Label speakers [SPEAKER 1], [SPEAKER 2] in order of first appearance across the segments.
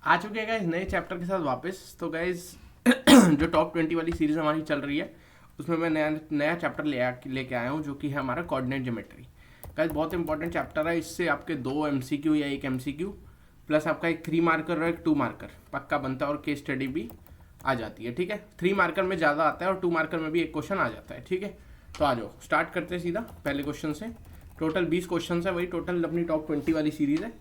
[SPEAKER 1] आ चुके हैं गाइस नए चैप्टर के साथ वापस। तो गाइस जो टॉप 20 वाली सीरीज हमारी चल रही है उसमें मैं नया नया चैप्टर लेके आया हूँ जो कि है हमारा कोऑर्डिनेट ज्योमेट्री। गाइस बहुत इंपॉर्टेंट चैप्टर है। इससे आपके 2 एमसीक्यू या 1 एमसीक्यू प्लस आपका एक 3 मार्कर और एक 2 मार्कर पक्का बनता है और केस स्टडी भी आ जाती है। ठीक है, 3 मार्कर में ज़्यादा आता है और 2 मार्कर में भी एक क्वेश्चन आ जाता है। ठीक है, तो आ जाओ स्टार्ट करते हैं सीधा पहले क्वेश्चन से। टोटल 20 क्वेश्चन है, वही टोटल अपनी टॉप 20 वाली सीरीज है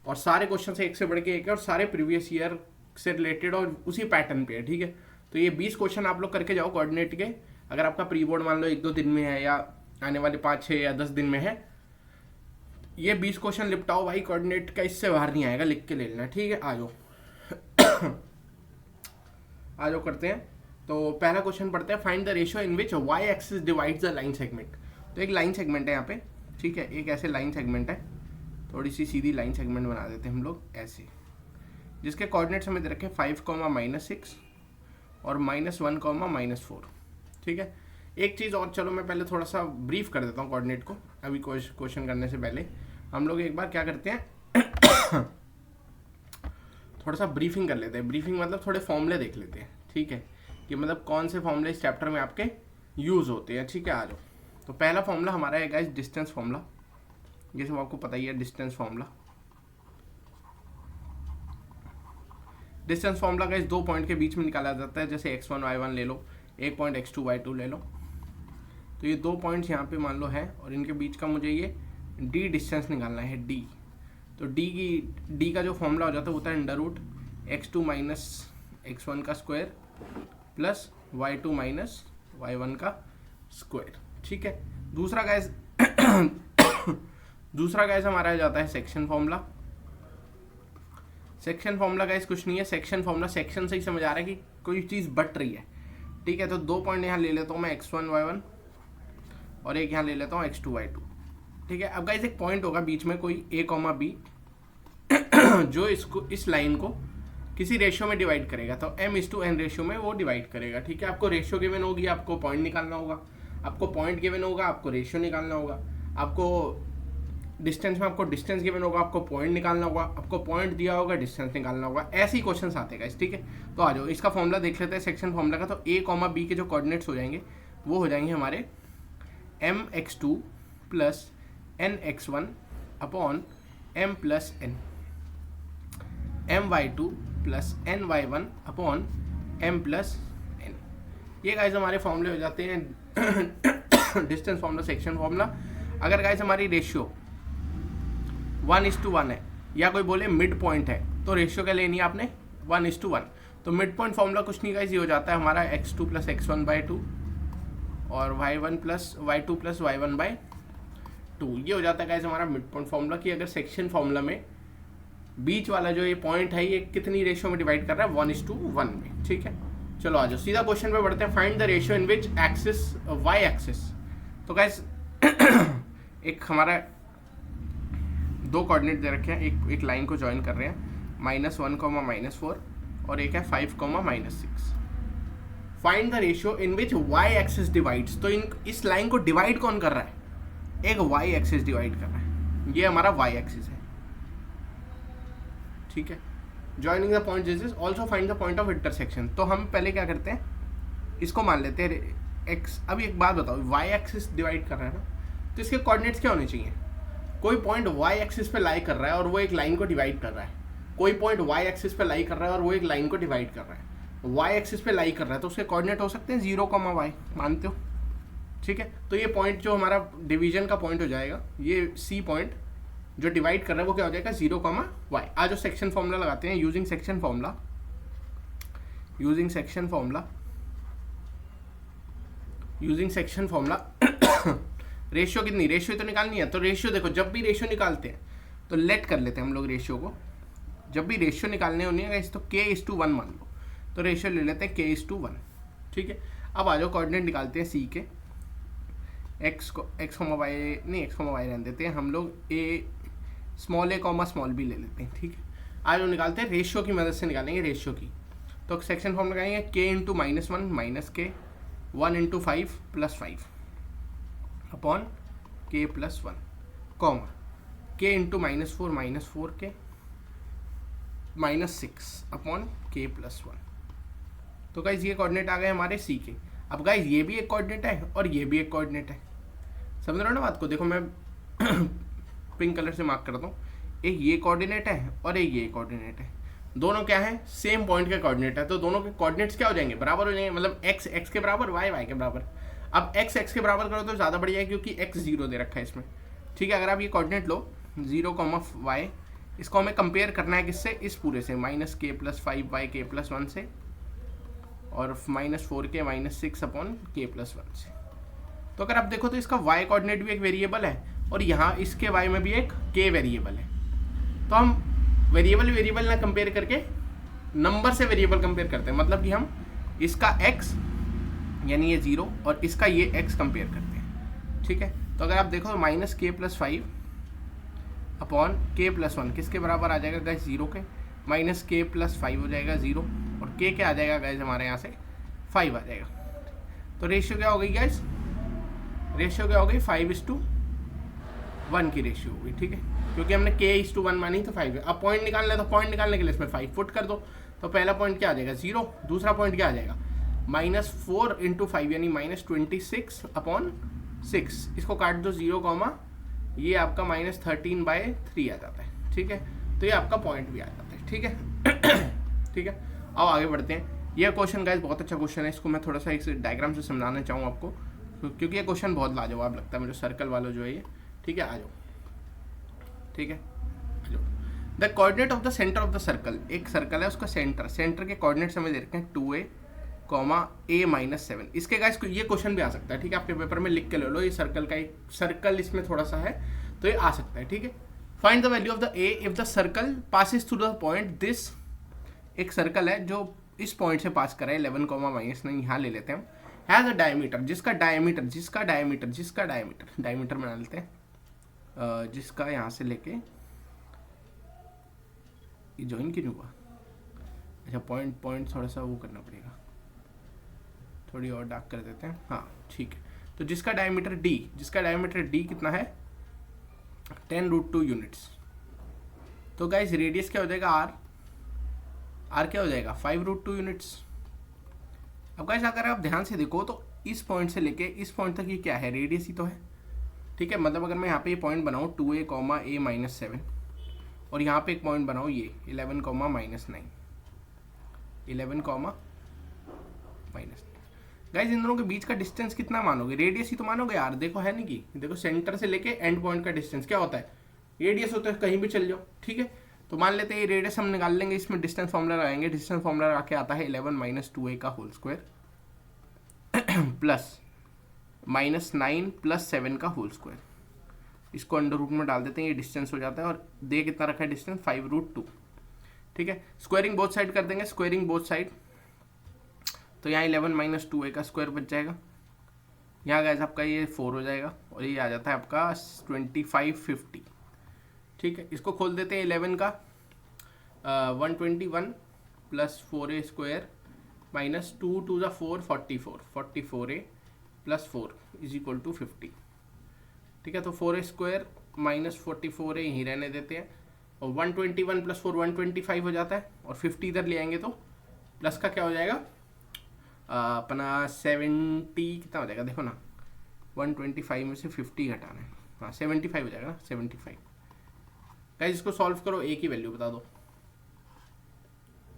[SPEAKER 1] और सारे क्वेश्चन से एक से बढ़ के एक है और सारे प्रीवियस ईयर से रिलेटेड और उसी पैटर्न पे है। ठीक है, तो ये 20 क्वेश्चन आप लोग करके जाओ कोऑर्डिनेट के। अगर आपका प्री बोर्ड मान लो 1-2 दिन में है या आने वाले 5-6 या 10 दिन में है, ये 20 क्वेश्चन लिपटाओ भाई, कोऑर्डिनेट का इससे बाहर नहीं आएगा, लिख के ले लेना। ठीक है, आ जाओ आ जाओ करते हैं। तो पहला क्वेश्चन पढ़ते हैं, find the ratio in which y axis divides the line segment. तो एक लाइन सेगमेंट है यहाँ पे, ठीक है, एक ऐसे लाइन सेगमेंट है, थोड़ी सी सीधी लाइन सेगमेंट बना देते हैं हम लोग ऐसे, जिसके कोऑर्डिनेट्स हमें दे रखे 5, -6 और -1, -4। ठीक है, एक चीज़ और, चलो मैं पहले थोड़ा सा ब्रीफ कर देता हूँ कोऑर्डिनेट को। अभी क्वेश्चन करने से पहले हम लोग एक बार क्या करते हैं थोड़ा सा ब्रीफिंग कर लेते हैं। ब्रीफिंग मतलब थोड़े फॉर्मूले देख लेते हैं। ठीक है, कि मतलब कौन से फॉर्मूले इस चैप्टर में आपके यूज़ होते हैं। ठीक है, आ जाओ। तो पहला फॉर्मूला हमारा है गाइस डिस्टेंस फॉर्मूला, ये सब आपको पता ही है। डिस्टेंस फॉर्मूला गाइस 2 पॉइंट के बीच में निकाला जाता है। जैसे x1 y1 ले लो, एक पॉइंट x2 y2 ले लो। तो ये 2 पॉइंट्स यहाँ पे मान लो है और इनके बीच का मुझे ये d डिस्टेंस निकालना है, d। तो d का जो फॉर्मूला हो जाता है होता है √x2 - x1 का स्क्वायर प्लस y2 - y1 का स्क्वायर। ठीक है, दूसरा गाइस हमारा आ जाता है section formula. Section formula guys कुछ नहीं है, सेक्शन फॉर्मूला सेक्शन से ही समझ आ रहा है कि कोई चीज़ बट रही है। ठीक है, तो 2 पॉइंट यहाँ ले लेता हूँ मैं x1 y1 और एक यहाँ ले लेता हूँ x2 y2। ठीक है, अब गाइस एक पॉइंट होगा बीच में कोई a, b जो इस लाइन को किसी रेशियो में डिवाइड करेगा, तो m/n रेशियो में वो डिवाइड करेगा। ठीक है, आपको रेशियो गिवन होगी, आपको पॉइंट निकालना होगा, आपको पॉइंट गिवन होगा, आपको रेशियो निकालना होगा, आपको डिस्टेंस में आपको डिस्टेंस गिवन होगा, आपको पॉइंट निकालना होगा, आपको पॉइंट दिया होगा, डिस्टेंस निकालना होगा। ऐसे ही क्वेश्चंस आते हैं। ठीक है, तो आ जाओ इसका फॉर्मूला देख लेते हैं सेक्शन फॉर्मूला का। तो a, b के जो कोऑर्डिनेट्स हो जाएंगे वो हो जाएंगे हमारे mx2 + nx1 upon m + n, my2 + ny1 upon m + n। ये गाइस हमारे फॉर्मूले हो जाते हैं डिस्टेंस फॉर्मूला, सेक्शन फॉर्मूला। अगर गाइस हमारी रेशियो 1:1 है या कोई बोले मिड पॉइंट है, तो रेशियो क्या लेनी है आपने 1:1। तो मिड पॉइंट फॉर्मूला कुछ नहीं गाइस, ये हो जाता है हमारा x2 + x1/2 और y1 + y2 + y1/2। ये हो जाता है गाइस हमारा मिड पॉइंट फॉर्मूला कि अगर सेक्शन फॉर्मूला में बीच वाला जो ये पॉइंट है ये कितनी रेशियो में डिवाइड कर रहा है 1:1 में। ठीक है, चलो आ जाओ सीधा क्वेश्चन पे बढ़ते हैं। Find the ratio in which axis y axis. तो गाइस एक हमारा 2 कोऑर्डिनेट दे रखे हैं, एक लाइन को ज्वाइन कर रहे हैं, -1, -4 और एक है 5, -6। Find the ratio in which y axis divides. तो इस लाइन को डिवाइड कौन कर रहा है, एक वाई एक्सिस डिवाइड कर रहा है, ये हमारा वाई एक्सिस है। ठीक है, joining the point this is also find the point of intersection. तो हम पहले क्या करते हैं, इसको मान लेते हैं एक्स। अभी एक बात बताओ, वाई एक्सिस डिवाइड कर रहा है ना, तो इसके कोऑर्डिनेट्स क्या होने चाहिए। कोई पॉइंट वाई एक्सिस पे लाई कर रहा है और वो एक लाइन को डिवाइड कर रहा है, कोई पॉइंट वाई एक्सिस पे लाई कर रहा है और वो एक लाइन को डिवाइड कर रहा है। वाई एक्सिस पे लाई कर रहा है तो उसके कोऑर्डिनेट हो सकते हैं 0, y, मानते हो। ठीक है, तो ये पॉइंट जो हमारा डिवीजन का पॉइंट हो जाएगा, ये सी पॉइंट जो डिवाइड कर रहा है वो क्या हो जाएगा 0, y। आज जो सेक्शन फॉर्मूला लगाते हैं यूजिंग सेक्शन फॉर्मूला, रेशियो कितनी, रेशियो तो निकालनी है। तो रेशियो देखो, जब भी रेशियो निकालते हैं तो लेट कर लेते हैं हम लोग रेशियो को। जब भी रेशियो निकालने होनी है तो k:1 मान लो, तो रेशियो ले लेते हैं k:1। ठीक है, अब आ जाओ कोऑर्डिनेट निकालते हैं सी के। x को x, y नहीं, x, y रहने देते हैं हम लोग, स्मॉल b ले लेते हैं। ठीक है, आज हम निकालते हैं रेशियो की मदद से निकालेंगे रेशियो की। तो सेक्शन फॉर्म लगाएंगे k × -1 - k 1 × 5 + 5 upon k + 1, comma k × -4 - 4k -6/k+1। तो गाइज ये कोऑर्डिनेट आ गए हमारे सी के। अब गाइज ये भी एक कोऑर्डिनेट है और ये भी एक कोऑर्डिनेट है, समझ रहे हो ना बात को। देखो मैं पिंक कलर से मार्क करता हूँ, एक ये कोऑर्डिनेट है और एक ये कोऑर्डिनेट है, दोनों क्या है, सेम पॉइंट के कोऑर्डिनेट है। तो दोनों के कोऑर्डिनेट्स क्या हो जाएंगे, बराबर हो जाएंगे, मतलब x x के बराबर, y y के बराबर। अब x x के बराबर करो तो ज़्यादा बढ़िया है क्योंकि x 0 दे रखा है इसमें, ठीक है। अगर आप ये कोऑर्डिनेट लो 0, y, इसको हमें कंपेयर करना है किससे, इस पूरे से, -k+5y k+1 से और -4k -6/k+1 से। तो अगर आप देखो तो इसका y कोऑर्डिनेट भी एक वेरिएबल है और यहाँ इसके y में भी एक k वेरिएबल है। तो हम वेरिएबल ना कंपेयर करके नंबर से वेरिएबल कंपेयर करते हैं, मतलब कि हम इसका x यानी ये 0 और इसका ये x कंपेयर करते हैं, ठीक है। तो अगर आप देखो -k+5/k+1 किसके बराबर आ जाएगा गाइस, 0 के, -k+5 हो जाएगा 0 और k क्या आ जाएगा गाइस हमारे यहाँ से 5 आ जाएगा। तो रेशियो क्या हो गई गाइस, रेशियो क्या हो गई 5:1 की रेशियो हो गई, ठीक है, क्योंकि हमने k:1 मानी तो 5 है। अब पॉइंट निकालना है तो पॉइंट निकालने के लिए इसमें 5 पुट कर दो। तो पहला पॉइंट क्या आ जाएगा 0, दूसरा पॉइंट क्या आ जाएगा -4 × 5 यानी -26/6। इसको काट दो 0, ये आपका -13/3 आ जाता है, ठीक है। तो ये आपका पॉइंट भी आ जाता है, ठीक है। ठीक है, अब आगे बढ़ते हैं। यह क्वेश्चन गाइस बहुत अच्छा क्वेश्चन है, इसको मैं थोड़ा सा एक डायग्राम से समझाना चाहूँ आपको, क्योंकि ये क्वेश्चन बहुत लाजवाब लगता है मुझे, सर्कल वाला जो है ये, ठीक है। आ जाओ, ठीक है, आ जाओ। The coordinate of the centre of the circle, एक सर्कल है उसका सेंटर के कोऑर्डिनेट्स हमें दे रखे हैं 2a, a-7। इसके गाइस ये क्वेश्चन भी आ सकता है, ठीक है, आपके पेपर में लिख के ले लो, ये सर्कल का एक सर्कल इसमें थोड़ा सा है तो ये आ सकता है, ठीक है। Find the value of the a if the circle passes through the point this. एक सर्कल है जो इस पॉइंट से पास कर रहा है 11, -9 यहाँ ले लेते हैं हम, हैज अ डायमीटर, जिसका डायमीटर बना लेते हैं, जिसका यहाँ से लेके ये ज्वाइन क्यों हुआ, अच्छा पॉइंट थोड़ा सा वो करना पड़ेगा, थोड़ी और डार्क कर देते हैं, हाँ ठीक है। तो जिसका डायमीटर d कितना है 10√2 यूनिट्स। तो गाइस रेडियस क्या हो जाएगा r क्या हो जाएगा 5√2 यूनिट्स। अब गाइस अगर आप ध्यान से देखो तो इस पॉइंट से लेके इस पॉइंट तक ये क्या है, रेडियस ही तो है, ठीक है। मतलब अगर मैं यहाँ पे ये पॉइंट बनाऊँ 2a, a-7 और यहाँ पे एक पॉइंट बनाऊँ ये 11, -9, 11, -9। गाइस इन दोनों के बीच का डिस्टेंस कितना मानोगे, रेडियस ही तो मानोगे यार। देखो है नहीं कि देखो सेंटर से लेके एंड पॉइंट का डिस्टेंस क्या होता है, रेडियस होता है, कहीं भी चल जाओ, ठीक है। तो मान लेते हैं ये रेडियस हम निकाल लेंगे, इसमें डिस्टेंस फॉर्मूला लगाएंगे, डिस्टेंस फॉर्मूला लगा के आता है 11 - 2a का होल स्क्वायर प्लस -9 + 7 का होल स्क्वायर। इसको अंडर रूट में डाल देते हैं, ये डिस्टेंस हो जाता है और दे कितना रखा है डिस्टेंस 5√2, ठीक है। स्क्वायरिंग बोथ साइड कर देंगे, स्क्वायरिंग बोथ साइड, तो यहाँ 11 - 2a का स्क्वायर बच जाएगा, यहाँ गाइस आपका ये 4 हो जाएगा और ये आ जाता है आपका 2550, ठीक है। इसको खोल देते हैं 11 का 121 + 4a² - 2 × 4 44, 44a + 4 = 50, ठीक है। तो 4a² - 44a यहीं रहने देते हैं और 121 + 4 125 हो जाता है और 50 इधर ले आएंगे तो प्लस का क्या हो जाएगा अपना 70 कितना हो जाएगा, देखो ना 125 में से 50 घटाना है, हाँ 75 हो जाएगा ना, 75। गाइस इसको सॉल्व करो, एक ही वैल्यू बता दो,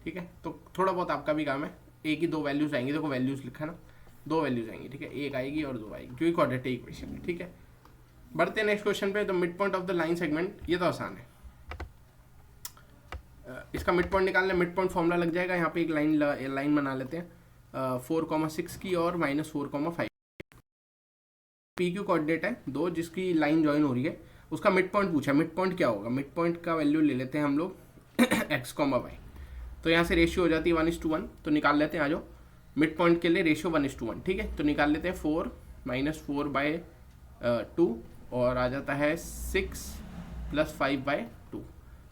[SPEAKER 1] ठीक है। तो थोड़ा बहुत आपका भी काम है, एक ही 2 वैल्यूज आएंगी, देखो वैल्यूज लिखा ना, 2 वैल्यूज आएंगी, ठीक है, एक आएगी और 2 आएगी, क्योंकि क्वाड्रेटिक इक्वेशन है, ठीक है। बढ़ते हैं नेक्स्ट क्वेश्चन पे। तो mid point of the line segment, ये तो आसान है, इसका मिड पॉइंट निकालना, मिड पॉइंट फॉर्मूला लग जाएगा, यहाँ पे एक लाइन बना लेते हैं 4,6 की और -4,5। PQ कोऑर्डिनेट है 2 जिसकी लाइन ज्वाइन हो रही है, उसका मिड पॉइंट पूछा, मिड पॉइंट क्या होगा, मिड पॉइंट का वैल्यू ले लेते हैं हम लोग x, y। तो यहाँ से रेशियो हो जाती है 1:1, तो निकाल लेते हैं, आ जाओ। मिड पॉइंट के लिए रेशियो 1:1, ठीक है। तो निकाल लेते हैं 4 - 4/2 और आ जाता है 6 + 5/2।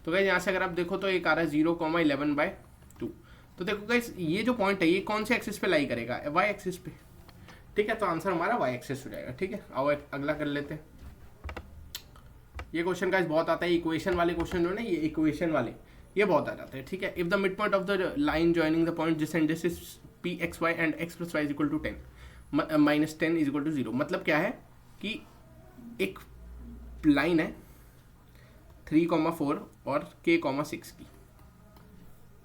[SPEAKER 1] तो गाइस यहाँ से अगर आप देखो तो एक आ रहा है 0, 11/2। तो देखो गाइस ये जो पॉइंट है ये कौन से एक्सिस पे लाई करेगा, y एक्सिस पे, ठीक है। तो आंसर हमारा y एक्सिस हो जाएगा, ठीक है। आओ अगला कर लेते हैं। ये क्वेश्चन गाइस बहुत आता है, इक्वेशन वाले क्वेश्चन जो है ना, ये इक्वेशन वाले ये बहुत आ जाता है, ठीक है। If the mid point of the line joining the point जिस and this is p x y and x plus y is equal to 10 minus 10 is equal to 0, मतलब क्या है कि एक लाइन है 3,4 और k,6 की,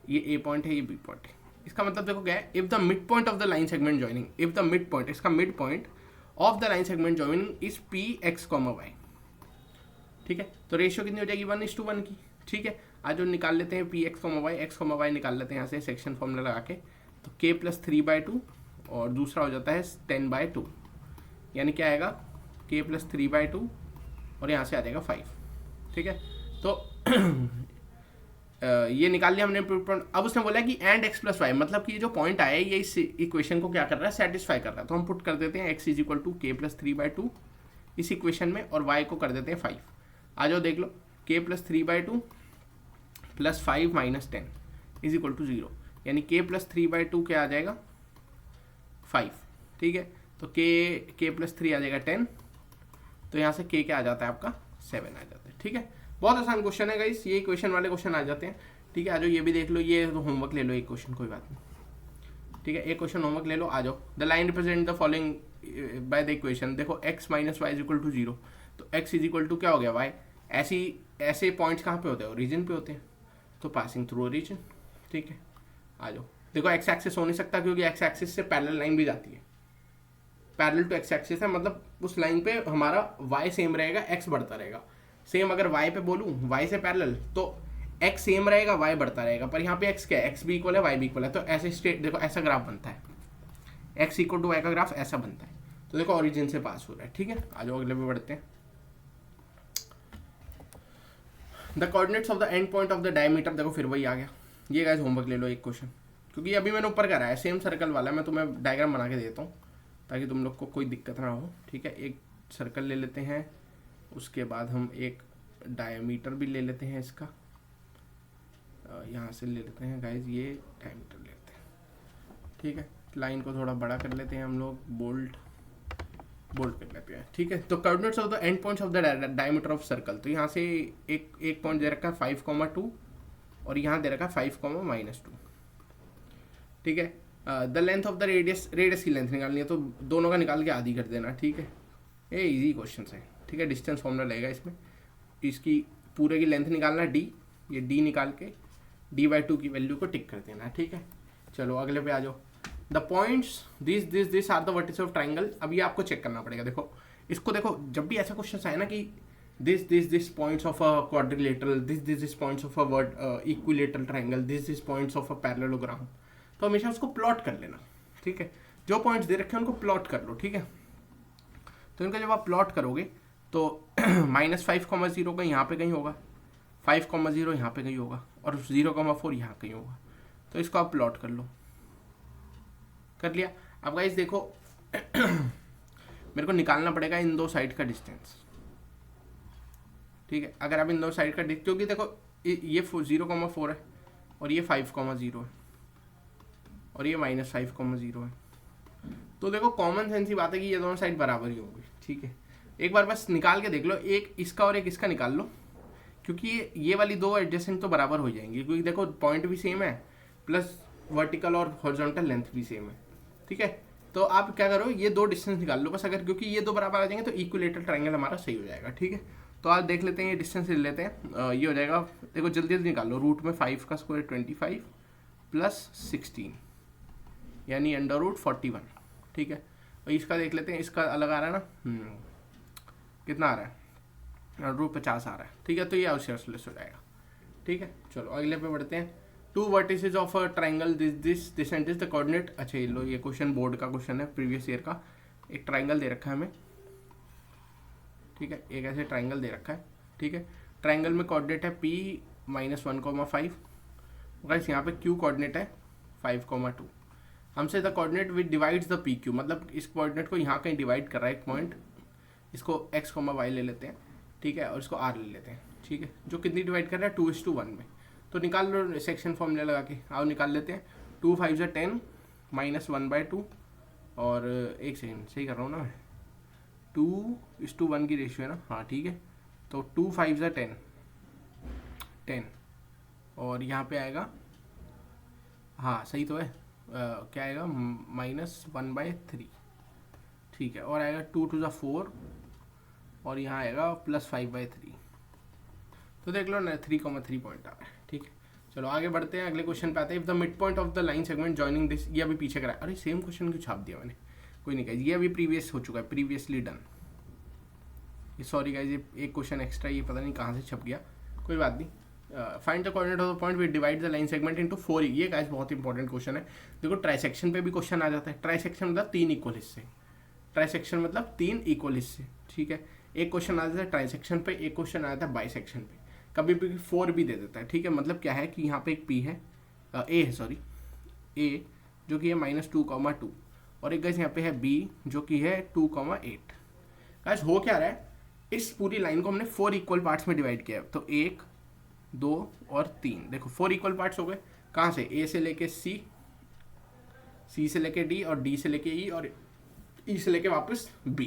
[SPEAKER 1] ये ए पॉइंट है, ये बी पॉइंट है। इसका मतलब देखो क्या है, if the mid point of the line segment joining, if the mid point, इसका mid point of the line segment joining is p x comma y, ठीक है। तो रेशियो कितनी हो जाएगी 1:1 की, ठीक है। आज जो निकाल लेते हैं पी एक्स कॉमा वाई निकाल लेते हैं यहाँ से सेक्शन फॉर्मूला लगा के, तो k प्लस 3/2 और दूसरा हो जाता है 10/2, यानी क्या आएगा k प्लस 3/2 और यहाँ से आ जाएगा 5, ठीक है। तो ये निकाल लिया हमने। अब उसने बोला कि एंड x प्लस वाई, मतलब कि ये जो पॉइंट आया है ये इस इक्वेशन को क्या कर रहा है, सेटिस्फाई कर रहा है। तो हम पुट कर देते हैं x is equal to k plus 3/2 इस इक्वेशन में और y को कर देते हैं 5। आ जाओ देख लो, k plus 3/2 plus 5 minus 10 is equal to 0, यानी k प्लस 3/2 क्या आ जाएगा 5, ठीक है। तो k प्लस 3 आ जाएगा 10, तो यहाँ से k क्या आ जाता है आपका 7 आ जाता है, ठीक है। बहुत आसान क्वेश्चन है गाइस, ये इक्वेशन वाले क्वेश्चन आ जाते हैं, ठीक है। आ जाओ ये भी देख लो, ये तो होमवर्क ले लो एक क्वेश्चन, कोई बात नहीं, ठीक है। एक क्वेश्चन होमवर्क ले लो। आ जाओ, the line represent the following by the equation. देखो x minus y is equal to 0, तो x इज इक्वल टू क्या हो गया y। ऐसे पॉइंट्स कहाँ पे होते हैं, ओरिजिन पे होते हैं, तो पासिंग थ्रू ओरिजिन, ठीक है। आ जाओ, देखो x एक्सिस हो नहीं सकता क्योंकि x एक्सिस से पैरेलल लाइन भी जाती है, पैरेलल टू x एक्सिस है, मतलब उस लाइन पे हमारा y सेम रहेगा, x बढ़ता रहेगा। सेम अगर y पे बोलूँ y से पैरेलल तो x सेम रहेगा, y बढ़ता रहेगा, पर यहाँ पे x क्या है, x भी इक्वल है, y भी इक्वल है। तो ऐसे स्टेट देखो, ऐसा ग्राफ बनता है, x इक्वल टू y का ग्राफ ऐसा बनता है। तो देखो ओरिजिन से पास हो रहा है, ठीक है। आ जाओ अगले पे बढ़ते हैं। The coordinates of the end point of the diameter, देखो फिर वही आ गया। ये गाइस होमवर्क ले लो एक क्वेश्चन, क्योंकि अभी मैंने ऊपर करा है सेम सर्कल वाला, मैं तुम्हें डायग्राम बना के देता हूँ ताकि तुम लोग को कोई दिक्कत ना हो, ठीक है। एक सर्कल ले लेते हैं, उसके बाद हम एक डायमीटर भी ले लेते हैं इसका, यहाँ से ले लेते हैं गाइस, ये डायमीटर लेते हैं, ठीक है। लाइन को थोड़ा बड़ा कर लेते हैं हम लोग, बोल्ड कर लेते हैं, ठीक है। तो coordinates of the end points of the diameter of circle, तो यहाँ से एक पॉइंट दे रखा है 5,2 और यहाँ दे रखा है 5,-2, ठीक है। The length of the radius की लेंथ निकालनी है, तो दोनों का निकाल के आधी कर देना, ठीक है। ये इजी क्वेश्चन है, ठीक है। डिस्टेंस फॉर्मूला लगेगा इसमें, इसकी पूरे की लेंथ निकालना d, ये d निकाल के d/2 की वैल्यू को टिक कर देना, ठीक है। चलो अगले पे आ जाओ। The points this are the vertices of triangle. अब ये आपको चेक करना पड़ेगा, देखो इसको देखो, जब भी ऐसा क्वेश्चन आए ना कि this points of a quadrilateral, this points of a equilateral triangle, this points of a parallelogram, तो हमेशा उसको प्लॉट कर लेना, ठीक है। जो पॉइंट्स दे रखे हैं उनको प्लॉट कर लो, ठीक है। तो इनका जब आप प्लॉट करोगे तो -5,0 का यहाँ पे कहीं होगा, 5,0 यहाँ पे कहीं होगा और 0,4 यहाँ कहीं होगा, तो इसको आप प्लॉट कर लो। कर लिया। अब गाइस देखो मेरे को निकालना पड़ेगा इन दो साइड का डिस्टेंस, ठीक है। अगर आप इन दो साइड का क्योंकि देखो ये 0,4 है और ये 5,0 है और ये -5,0 है, तो देखो कॉमन सेंस ही बात है कि ये दोनों साइड बराबर ही होंगी, ठीक है। एक बार बस निकाल के देख लो, एक इसका और एक इसका निकाल लो, क्योंकि ये वाली दो एडजेसेंट तो बराबर हो जाएंगी, क्योंकि देखो पॉइंट भी सेम है प्लस वर्टिकल और हॉरिजॉन्टल लेंथ भी सेम है, ठीक है। तो आप क्या करो, ये दो डिस्टेंस निकाल लो बस, अगर क्योंकि ये दो बराबर आ जाएंगे तो इक्विलेटरल ट्रायंगल हमारा सही हो जाएगा, ठीक है। तो आज देख लेते हैं, ये डिस्टेंस ले लेते हैं, ये हो जाएगा, देखो जल्दी जल्दी निकाल लो। रूट में 5 का स्क्वायर 25 प्लस 16 यानी √41, ठीक है। और इसका देख लेते हैं, इसका अलग आ रहा है ना, कितना आ रहा है, √50 आ रहा है, ठीक है। तो ये आउटसाइडलेस हो जाएगा, ठीक है। चलो अगले पे बढ़ते हैं। 2 vertices of a triangle this and this the coordinate. अच्छा ये लो, ये क्वेश्चन बोर्ड का क्वेश्चन है, प्रीवियस ईयर का। एक ट्राइंगल दे रखा है हमें, ठीक है, एक ऐसे ट्राइंगल दे रखा है, ठीक है। ट्राइंगल में कोऑर्डिनेट है p -1,5, गाइस यहाँ पे q कोऑर्डिनेट है 5,2। हमसे the coordinate which divides the pq, मतलब इस कोऑर्डिनेट को यहाँ कहीं डिवाइड कर रहा है एक पॉइंट, इसको x, y ले लेते हैं, ठीक है, और इसको r ले लेते हैं, ठीक है। जो कितनी डिवाइड कर रहा है 2:1 में, तो निकाल लो सेक्शन फॉर्मूला लगा के, आओ निकाल लेते हैं। 2 5 10 -1/2 और एक सेकेंड सही कर रहा हूँ ना मैं, 2:1 की रेशियो है ना, हाँ ठीक है। तो 2 5 10 और यहाँ पे आएगा, हाँ सही तो है, क्या आएगा -1/3, ठीक है। और आएगा 2 to the 4 और यहाँ आएगा +5/3। तो देख लो ना 3,3 पॉइंट आ रहा है, ठीक है। चलो आगे बढ़ते हैं, अगले क्वेश्चन पे आते हैं। If the mid point of the line segment joining this, ये अभी पीछे करा, अरे सेम क्वेश्चन क्यों छाप दिया मैंने, कोई नहीं गाइज, ये अभी प्रीवियस हो चुका है, प्रीवियसली डन। ये सॉरी गाइज, ये एक क्वेश्चन एक्स्ट्रा, ये पता नहीं कहाँ से छप गया, कोई बात नहीं। Find the coordinate of the point which divide the line segment into 4। ये गाइज बहुत इंपॉर्टेंट क्वेश्चन है। देखो ट्राइसेक्शन पे भी क्वेश्चन आ जाता है। ट्राइसेक्शन मतलब 3 इक्वल हिस्से, ट्राइसेक्शन मतलब 3 इक्वल हिस्से, ठीक है। एक क्वेश्चन आ जाता है ट्राइसेक्शन पे, एक क्वेश्चन आ जाता है बाइसेक्शन पे, कभी भी 4 भी दे देता है, ठीक है। मतलब क्या है कि यहाँ पे एक P है, ए है सॉरी, ए जो कि है -2,2 और एक गाइस यहाँ पे है B जो कि है 2,8। गाइस हो क्या रहा है, इस पूरी लाइन को हमने 4 इक्वल पार्ट्स में डिवाइड किया है। तो 1, 2 और 3, देखो 4 इक्वल पार्ट्स हो गए। कहाँ से, A से लेके C, C से लेके D और D से लेके E और E से लेके वापस B,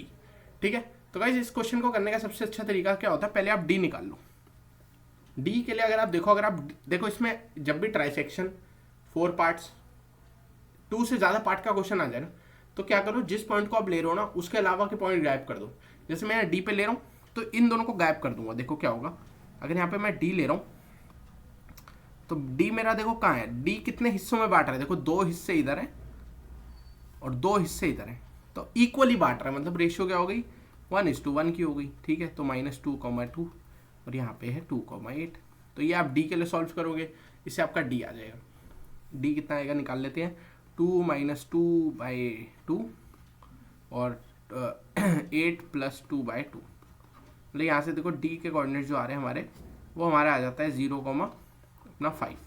[SPEAKER 1] ठीक है। तो गाइस इस क्वेश्चन को करने का सबसे अच्छा तरीका क्या होता है, पहले आप D निकाल लो। D के लिए अगर आप देखो इसमें जब भी ट्राइसेक्शन 4 पार्ट्स 2 से ज़्यादा पार्ट का क्वेश्चन आ जाए ना, तो क्या करो, जिस पॉइंट को आप ले रहे हो ना उसके अलावा के पॉइंट गायब कर दो। जैसे मैं डी पे ले रहा हूँ तो इन दोनों को गायब कर दूंगा। देखो क्या होगा, अगर यहाँ पे मैं डी ले रहा हूँ तो डी मेरा देखो कहाँ है, डी कितने हिस्सों में बांट रहा है, देखो 2 हिस्से इधर है और 2 हिस्से इधर है, तो इक्वली बांट रहा है, मतलब रेशियो क्या हो गई 1:1 की हो गई, ठीक है। तो -2,2 और यहाँ पे है 2,8। तो ये आप डी के लिए सॉल्व करोगे, इससे आपका डी आ जाएगा। डी कितना आएगा निकाल लेते हैं, 2 - 2/2 और 8 + 2/2। मतलब यहाँ से देखो डी के कोऑर्डिनेट जो आ रहे हैं हमारे, वो हमारा आ जाता है 0,5।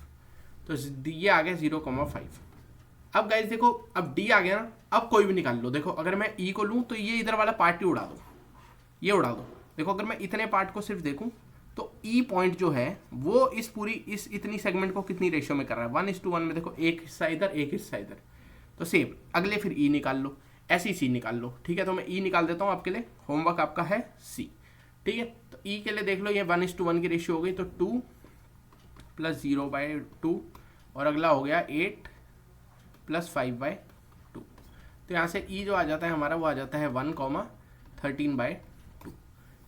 [SPEAKER 1] तो ये आ गया 0,5। अब गाइज देखो, अब डी आ गया ना, अब कोई भी निकाल लो। देखो अगर मैं ई को लूँ तो ये इधर वाला पार्ट ही उड़ा दो, ये उड़ा दो। देखो अगर मैं इतने पार्ट को सिर्फ देखूँ तो ई पॉइंट जो है वो इस इतनी सेगमेंट को कितनी रेशियो में कर रहा है, 1:1 में। देखो एक हिस्सा इधर, एक हिस्सा इधर, तो सेम अगले फिर ई निकाल लो, ऐसी सी निकाल लो, ठीक है। तो मैं ई निकाल देता हूँ आपके लिए, होमवर्क आपका है सी, ठीक है। तो ई के लिए देख लो, ये 1:1 की रेशियो हो गई, तो 2 + 0/2 और अगला हो गया 8 + 5/2। तो यहाँ से ई जो आ जाता है हमारा, वो आ जाता है 1,13/2,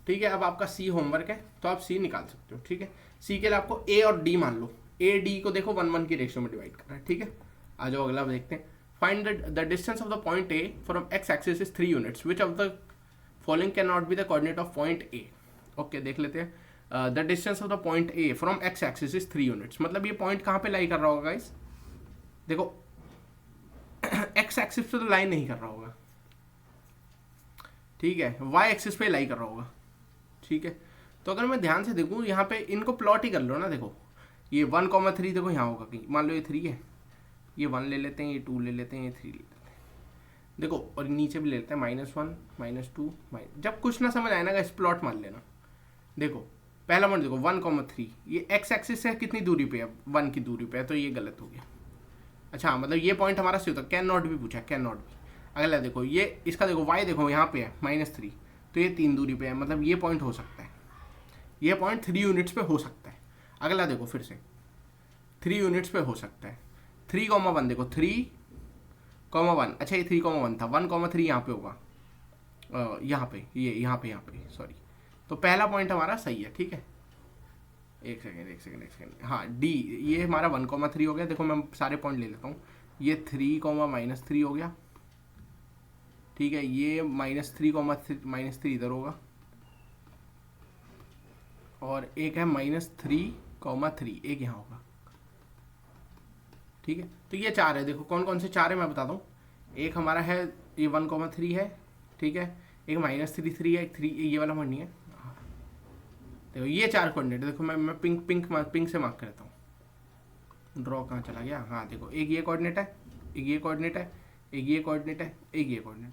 [SPEAKER 1] ठीक है। अब आपका सी होमवर्क है, तो आप सी निकाल सकते हो, ठीक है। सी के लिए आपको ए और डी मान लो, ए डी को देखो 1:1 की रेशियो में डिवाइड कर रहा है, ठीक है। आ जाओ अगला देखते हैं। Find the distance of the point A from x axis is 3 units, which of the following can not be the coordinate of point A. Okay देख लेते हैं। The distance of the point A from x axis is 3 units, मतलब ये point कहाँ पे लाई कर रहा होगा गाइस, देखो एक्स एक्सिस पे तो लाई नहीं कर रहा होगा, ठीक है, वाई एक्सिस पे लाई कर रहा होगा, ठीक है। तो अगर मैं ध्यान से देखूँ यहाँ पे, इनको प्लॉट ही कर लो ना। देखो ये 1,3 देखो यहाँ होगा कहीं, मान लो ये 3 है, ये 1 ले लेते हैं, ये 2 ले लेते हैं, ये 3 ले लेते हैं, देखो और नीचे भी ले लेते हैं -1 -2 जब कुछ ना समझ आए ना इस प्लॉट मान लेना। देखो पहला पॉइंट देखो 1,3, ये एक्स एक्सिस से कितनी दूरी पे है, 1 की दूरी पे है, तो ये गलत हो गया। अच्छा मतलब ये पॉइंट हमारा सही होता, कैन नॉट भी पूछा, कैन नॉट भी। अगला देखो ये इसका देखो वाई देखो यहाँ पे है -3, तो ये 3 दूरी पे है, मतलब ये पॉइंट हो सकता है, ये पॉइंट 3 यूनिट्स पे हो सकता है। अगला देखो फिर से 3 यूनिट्स पे हो सकता है, 3,1 देखो 3,1, अच्छा ये 3,1 था, 1,3 यहाँ पे होगा, यहाँ पे ये यहाँ पे सॉरी। तो पहला पॉइंट हमारा सही है, ठीक है। एक सेकेंड, हाँ डी ये हमारा 1,3 हो गया। देखो मैं सारे पॉइंट ले लेता हूँ, ये 3,-3 हो गया, ठीक है। ये -3 इधर होगा और एक है -3,3 एक यहाँ होगा, ठीक है। तो ये 4 है, देखो कौन कौन से 4 है मैं बताता हूँ। एक हमारा है ये 1,3 है, ठीक है। एक -3 है, एक 3 ये वाला पॉइंट नहीं है। देखो ये 4 कोऑर्डिनेट, देखो मैं पिंक से मार्क करता हूँ। ड्रॉ कहाँ चला गया, हाँ देखो एक ये कोऑर्डिनेट है, एक ये कोऑर्डिनेट है, एक ये कोऑर्डिनेट है, एक ये कोऑर्डिनेट।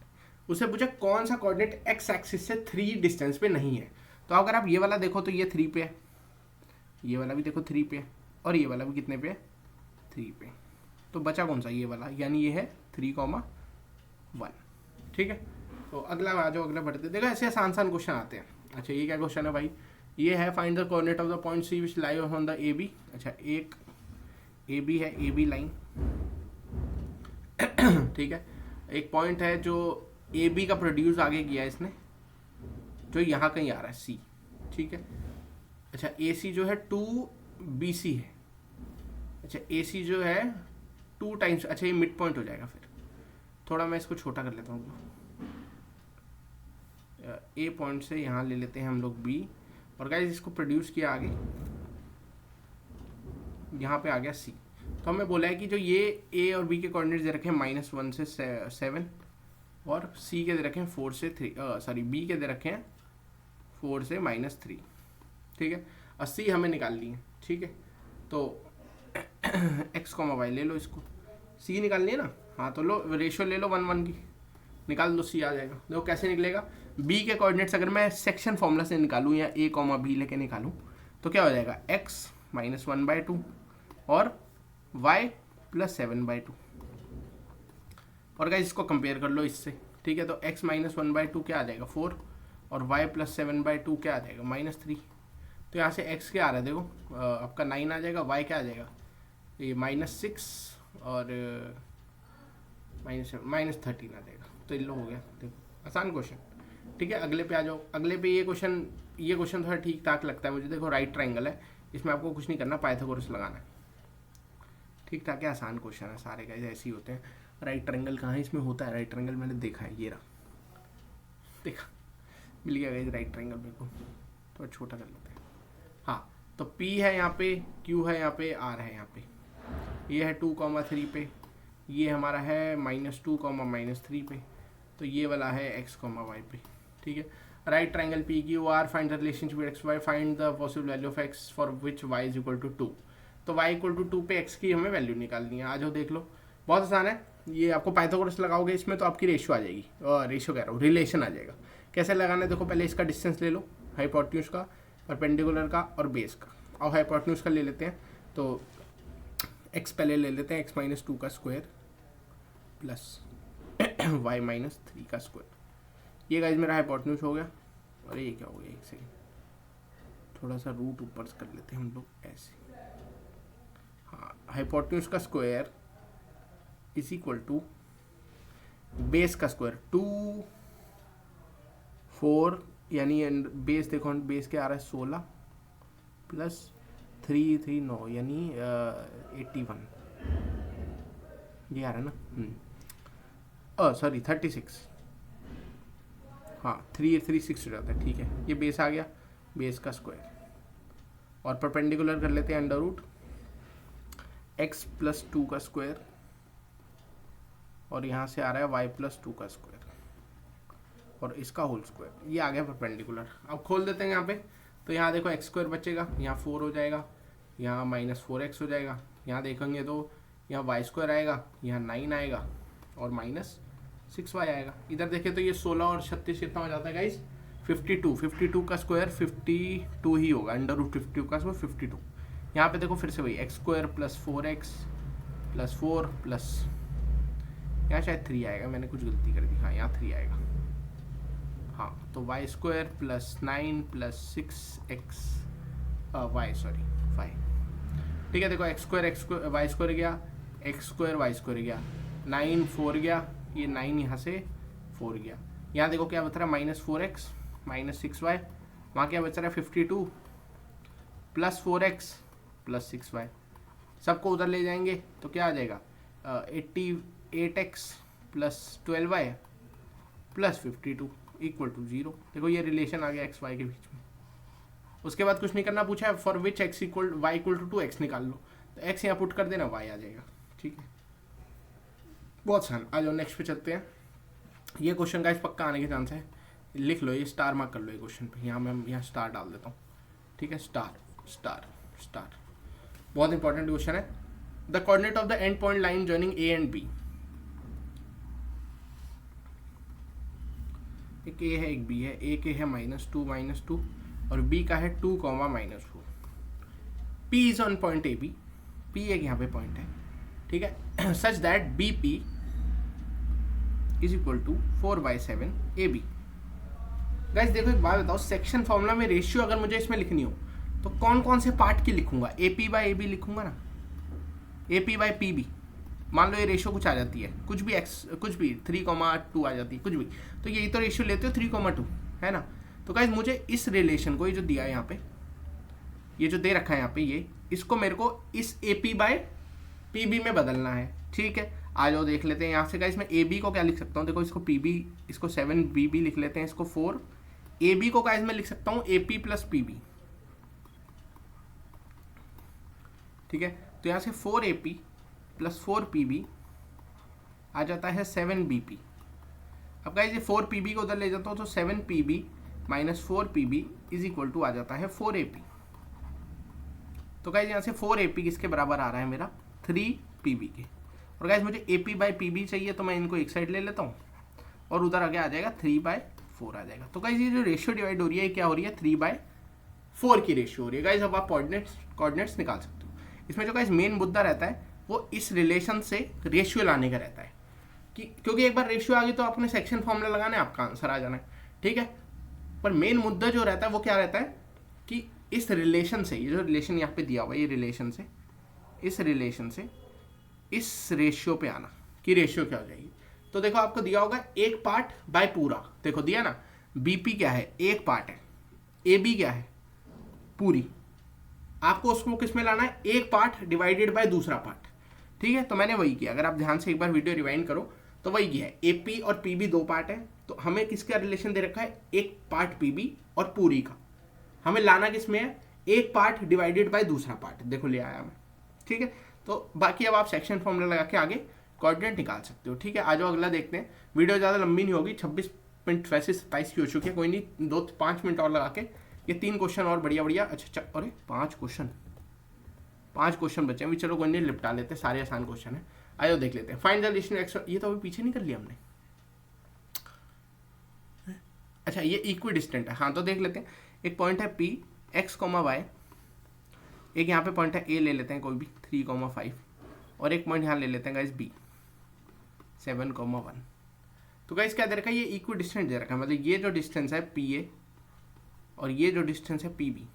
[SPEAKER 1] उससे पूछा कौन सा कोऑर्डिनेट एक्स एक्सिस से 3 डिस्टेंस पे नहीं है। तो अगर आप ये वाला देखो तो ये 3 पे है, ये वाला भी देखो 3 पे है, और ये वाला भी कितने पे है 3 पे। तो बचा कौन सा, ये वाला, यानी ये है 3,1, ठीक है। तो अगला आ जाओ, अगला बढ़ते देखो ऐसे आसान क्वेश्चन आते हैं। अच्छा ये क्या क्वेश्चन है भाई, ये है find the coordinate of the point C which lie on the A B. अच्छा, एक ए बी है, ए बी लाइन, ठीक है। एक पॉइंट है जो ए बी का प्रोड्यूस आगे किया है इसने, जो यहाँ कहीं आ रहा है सी, ठीक है। अच्छा, ए सी जो है 2BC है। अच्छा, ए सी जो है 2 टाइम्स, अच्छा ये मिड पॉइंट हो जाएगा। फिर थोड़ा मैं इसको छोटा कर लेता हूँ। ए पॉइंट से यहाँ ले लेते हैं हम लोग बी, और गाइस इसको प्रोड्यूस किया आगे, यहाँ पे आ गया सी। तो हमें बोला है कि जो ये ए और बी के कोऑर्डिनेट्स दे रखे हैं -1 से 7, और सी के दे रखे हैं 4 से 3, सॉरी बी के दे रखे हैं 4 से -3, ठीक है। और सी हमें निकालनी है, ठीक है। तो x, y ले लो, इसको सी निकालनी है ना, हाँ तो लो रेशियो ले लो 1:1 की, निकाल दो, सी आ जाएगा। देखो कैसे निकलेगा, बी के कोऑर्डिनेट्स अगर मैं सेक्शन फॉर्मूला से निकालूँ या a, b लेके निकालूँ तो क्या हो जाएगा, x -1/2 और y +7/2। और गाइस इसको कंपेयर कर लो इससे, ठीक है। तो x -1/2 क्या आ जाएगा 4, और y +7/2 क्या आ जाएगा -3। तो यहाँ से x क्या आ रहा है, देखो आपका 9 आ जाएगा, y क्या आ जाएगा ये -6 और -13 आ जाएगा। तो इन लो हो गया, देखो आसान क्वेश्चन, ठीक है। अगले पे आ जाओ। अगले पे ये क्वेश्चन थोड़ा ठीक ठाक लगता है मुझे। देखो राइट ट्रायंगल है, इसमें आपको कुछ नहीं करना, पाइथागोरस लगाना है, ठीक ठाक है, आसान क्वेश्चन है, सारे गाइस ऐसे ही होते हैं। राइट ट्रायंगल कहाँ है, इसमें होता है राइट ट्रायंगल, मैंने देखा है, ये रहा, देखा, मिल गया गाइस राइट ट्रायंगल। मेरे को थोड़ा छोटा कर लेते हैं। हाँ, तो P है यहाँ पे, Q है यहाँ पे, R है यहाँ पे, ये है 2,3 पे, ये हमारा है -2, -3 पे, तो ये वाला है x, y पे, ठीक है। Right triangle P Q R, find the relationship x y, find the possible value of x for which y = 2। तो y = 2 पे x की हमें वैल्यू निकालनी है। आ जाओ देख लो, बहुत आसान है ये। आपको पाइथागोरस लगाओगे इसमें तो आपकी रेशियो आ जाएगी, रेशियो कह रहा हूँ, रिलेशन आ जाएगा। कैसे लगाना है, देखो पहले इसका डिस्टेंस ले लो, हाइपोटेन्यूज का, परपेंडिकुलर का और बेस का। और हाइपोटेन्यूज का ले लेते हैं, तो x पहले ले लेते हैं, x -2 का स्क्वायर प्लस y -3 का स्क्वायर। ये गाइस मेरा हाइपोटेन्यूज हो गया। अरे ये क्या हो गया, एक सेकेंड, थोड़ा सा रूट ऊपर कर लेते हैं हम लोग ऐसे। हाँ, हाइपोटेन्यूज का स्क्वायर = बेस का स्क्वायर 2, 4, यानी बेस देखो, बेस के आ रहा है 16 प्लस 3, 3 9 यानी 81, ये आ रहा है ना, सॉरी 36, हाँ 336 हो जाता है, ठीक है। ये बेस आ गया, बेस का स्क्वायर, और परपेंडिकुलर कर लेते हैं √ x + 2 का स्क्वायर, और यहाँ से आ रहा है y + 2 का स्क्वायर, और इसका होल स्क्वायर, ये आ गया परपेंडिकुलर। अब खोल देते हैं यहाँ पे, तो यहाँ देखो x² बचेगा, यहाँ 4 हो जाएगा, यहाँ -4x हो जाएगा, यहाँ देखेंगे तो यहाँ y² आएगा, यहाँ 9 आएगा, और -6y आएगा। इधर देखें तो ये 16 और 36 कितना हो जाता है गाइस, 52 का स्क्वायर 52 ही होगा, √52 का स्क्वायर 52। यहाँ पे देखो फिर से वही x² + 4x + 4 प्लस, यहाँ शायद 3 आएगा, मैंने कुछ गलती कर दी, हाँ यहाँ 3 आएगा, हाँ। तो y² + 9 + 6x y, सॉरी 5, ठीक है। देखो x² y² गया, x² y² गया, 9 4 गया, ये 9 यहाँ से 4 गया। यहाँ देखो क्या बच रहा है, -4x -6y, वहाँ क्या बच रहा है 52 + 4x + 6y। सबको उधर ले जाएंगे तो क्या आ जाएगा, 88x + 12y + 52 = 0। देखो ये रिलेशन आ गया x y के बीच में। उसके बाद कुछ नहीं करना, पूछा है for which x y = 2x निकाल लो, तो x यहाँ पुट कर देना, y आ जाएगा, ठीक है। बहुत आसान। आ जाओ नेक्स्ट पे चलते हैं। ये क्वेश्चन का इस पक्का आने के चांस है, लिख लो, ये स्टार मार्क कर लो ये क्वेश्चन पे, यहाँ मैं यहाँ स्टार डाल देता हूँ, ठीक है। स्टार बहुत इंपॉर्टेंट क्वेश्चन है। The coordinate of the end point line joining A and B, एक A है एक B है, A के है -2 और B का है 2, -4। P is on point AB, P एक यहाँ पे पॉइंट है, ठीक है, such that BP = 4/7 AB। Guys देखो एक बात बताओ, सेक्शन फॉर्मूला में रेशियो अगर मुझे इसमें लिखनी हो तो कौन कौन से पार्ट की लिखूंगा? A P by A B लिखूंगा ना, A P by P B. मान लो ये रेशियो कुछ आ जाती है, कुछ भी एक्स, कुछ भी 3,2 आ जाती है, कुछ भी, तो यही तो रेशियो लेते हो 3,2, है ना। तो गाइस मुझे इस रिलेशन को, ये जो दिया है यहाँ पे, ये जो दे रखा है यहाँ पे, ये इसको मेरे को इस A P by P B में बदलना है, ठीक है। आ जाओ देख लेते हैं यहाँ से गाइस, मैं ए बी को क्या लिख सकता हूँ, देखो इसको पी बी, इसको 7 बी लिख लेते हैं, इसको 4 ए बी को गाइस मैं लिख सकता हूँ a p plus p b, ठीक है। तो यहाँ से 4 a p plus 4 p b आ जाता है 7 बी पी। अब गाइस ये 4 पी बी को उधर ले जाता हूँ तो 7 p b minus 4 p b is equal to आ जाता है 4 ए पी। तो गाइस यहाँ से 4 ए पी किसके बराबर आ रहा है मेरा? 3 पी बी के। और गाइस मुझे A P by P B चाहिए, तो मैं इनको एक साइड ले लेता हूँ और उधर आगे आ जाएगा 3/4 आ जाएगा। तो गाइस ये जो रेशियो डिवाइड हो रही है, क्या हो रही है? 3/4 की रेशियो हो रही है। गाइस अब आप कोऑर्डिनेट्स निकाल सकते हो। इसमें जो गाइस मेन मुद्दा रहता है वो इस रिलेशन से रेशियो लाने का रहता है, कि क्योंकि एक बार रेशियो आ गई तो अपने सेक्शन फॉर्मूला लगाना है, आपका आंसर आ जाना है, ठीक है। पर मेन मुद्दा जो रहता है वो क्या रहता है कि इस रिलेशन से, ये जो रिलेशन यहाँ पे दिया हुआ है, ये रिलेशन से, इस रिलेशन से इस रेशियो पे आना, कि रेशियो क्या हो जाएगी। तो देखो आपको दिया होगा एक पार्ट बाय पूरा, देखो दिया ना, बीपी क्या है? एक पार्ट है, ए बी क्या है? पूरी। आपको उसको किस में लाना है? एक पार्ट डिवाइडेड बाय दूसरा पार्ट, ठीक है। तो मैंने वही किया, अगर आप ध्यान से एक बार वीडियो रिवाइंड करो तो वही किया है। ए पी और पी बी 2 पार्ट है, तो हमें किसका रिलेशन दे रखा है? एक पार्ट पी बी और पूरी का। हमें लाना किस में है? एक पार्ट डिवाइडेड बाय दूसरा पार्ट, देखो ले आया मैं, ठीक है। तो बाकी अब आप सेक्शन फॉर्मूला लगा के आगे कोऑर्डिनेट निकाल सकते हो, ठीक है। आ जाओ अगला देखते हैं। वीडियो ज़्यादा लंबी नहीं होगी, 26 मिनट वैसे 27 की हो चुकी है, कोई नहीं, 2-5 मिनट और लगा के ये 3 क्वेश्चन और बढ़िया बढ़िया, अच्छा अरे 5 क्वेश्चन बचे हैं, चलो कोई नहीं, निपटा लेते हैं, सारे आसान क्वेश्चन है। आइए देख लेते हैं। फाइंड द रिलेशन एक्स, ये तो अभी पीछे नहीं कर लिया हमने, अच्छा ये इक्वी डिस्टेंट है, हाँ तो देख लेते हैं। एक पॉइंट है पी एक्स कॉमा वाई, एक यहाँ पे पॉइंट है ए ले लेते हैं कोई भी 3,5, और एक पॉइंट यहाँ ले लेते हैं गाइस बी 7,1। तो गाइस क्या दे रखा है? ये इक्वी डिस्टेंट दे रखा है, मतलब ये जो डिस्टेंस है पी ए और ये जो डिस्टेंस है पी बी,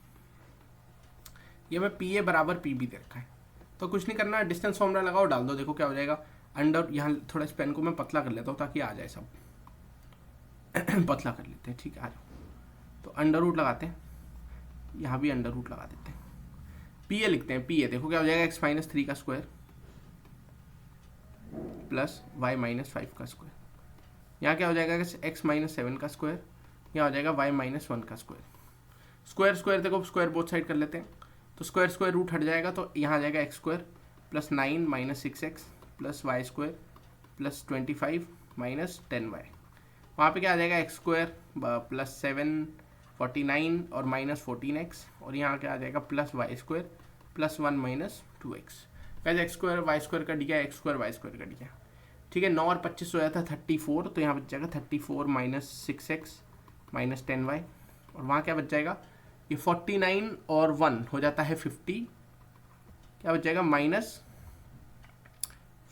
[SPEAKER 1] ये मैं पी ए बराबर पी बी दे रखा है। तो कुछ नहीं करना, डिस्टेंस फॉर्मूला लगाओ, डाल दो, देखो क्या हो जाएगा। अंडर, यहाँ थोड़ा इस पेन को मैं पतला कर लेता हूँ ताकि आ जाए सब पतला कर लेते हैं, ठीक है। आ जाओ, तो अंडर रूट लगाते हैं, यहाँ भी अंडर रूट लगा देते हैं, पी ए लिखते हैं। पी ए देखो क्या हो जाएगा? x-3 का स्क्वायर प्लस y-5 का स्क्वायर। यहाँ क्या हो जाएगा? x-7 का स्क्वायर, यहाँ हो जाएगा y-1 का स्क्वायर। स्क्वायर स्क्वायर देखो, स्क्वायर बोथ साइड कर लेते हैं, तो स्क्वायर स्क्वायर रूट हट जाएगा, तो यहाँ आ जाएगा x square plus 9 minus 6x plus y square plus 25 minus 10y। वहाँ पे क्या आ जाएगा? x स्क्वायर प्लस 749 और माइनस 14x, और यहाँ क्या आ जाएगा? Plus y square plus 1 minus 2x। कैसे एक्स स्क्वायर वाई स्क्वायर का दिया, एक्स स्क्वायर वाई स्क्वायर का दिया, ठीक है। 9 और 25 हो जाता है 34, तो यहाँ बच जाएगा 34 माइनस 6x माइनस 10y, और वहाँ क्या बच जाएगा? ये 49 और 1 हो जाता है 50, क्या बच जाएगा? माइनस